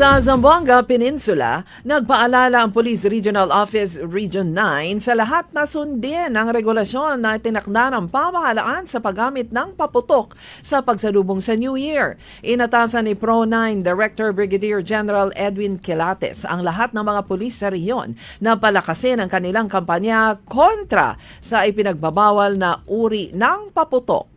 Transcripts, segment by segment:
Sa Zamboanga Peninsula, nagpaalala ang Police Regional Office Region 9 sa lahat na sundin ang regulasyon na tinakda ng pamahalaan sa paggamit ng paputok sa pagsalubong sa New Year. Inatasan ni Pro-9 Director Brigadier General Edwin Quilates ang lahat ng mga pulis sa riyon na palakasin ang kanilang kampanya kontra sa ipinagbabawal na uri ng paputok.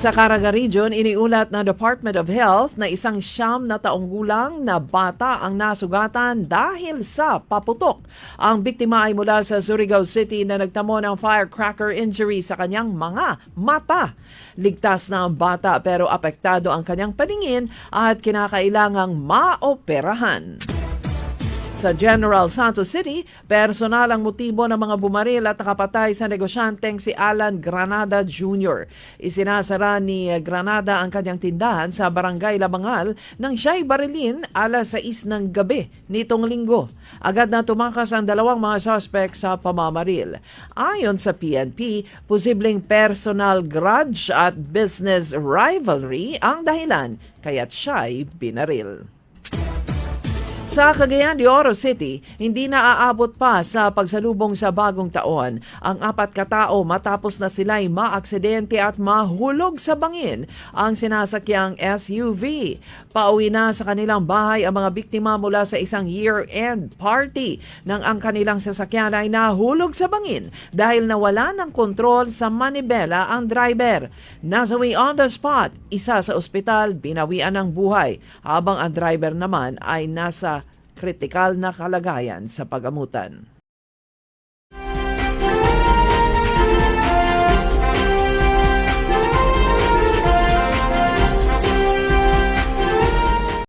Sa Caraga Region, iniulat ng Department of Health na isang 9 na taong gulang na bata ang nasugatan dahil sa paputok. Ang biktima ay mula sa Surigao City na nagtamo ng firecracker injury sa kanyang mga mata. Ligtas na ang bata pero apektado ang kanyang paningin at kinakailangang maoperahan. Sa General Santos City, personal ang motibo ng mga bumaril at nakapatay sa negosyanteng si Alan Granada Jr. Isinasara ni Granada ang kanyang tindahan sa Barangay Labangal nang siya'y barilin alas 6 ng gabi nitong linggo. Agad na tumakas ang dalawang mga suspect sa pamamaril. Ayon sa PNP, posibleng personal grudge at business rivalry ang dahilan kaya't siya'y binaril. Sa Cagayan de Oro City, hindi na aabot pa sa pagsalubong sa bagong taon ang 4 katao matapos na sila'y maaksidente at mahulog sa bangin ang sinasakyang SUV. Pauwi na sa kanilang bahay ang mga biktima mula sa isang year-end party nang ang kanilang sasakyan ay nahulog sa bangin dahil nawala ng kontrol sa manibela ang driver. Nasawi on the spot, isa sa ospital, binawian ng buhay, habang ang driver naman ay nasa kritikal na kalagayan sa pagamutan.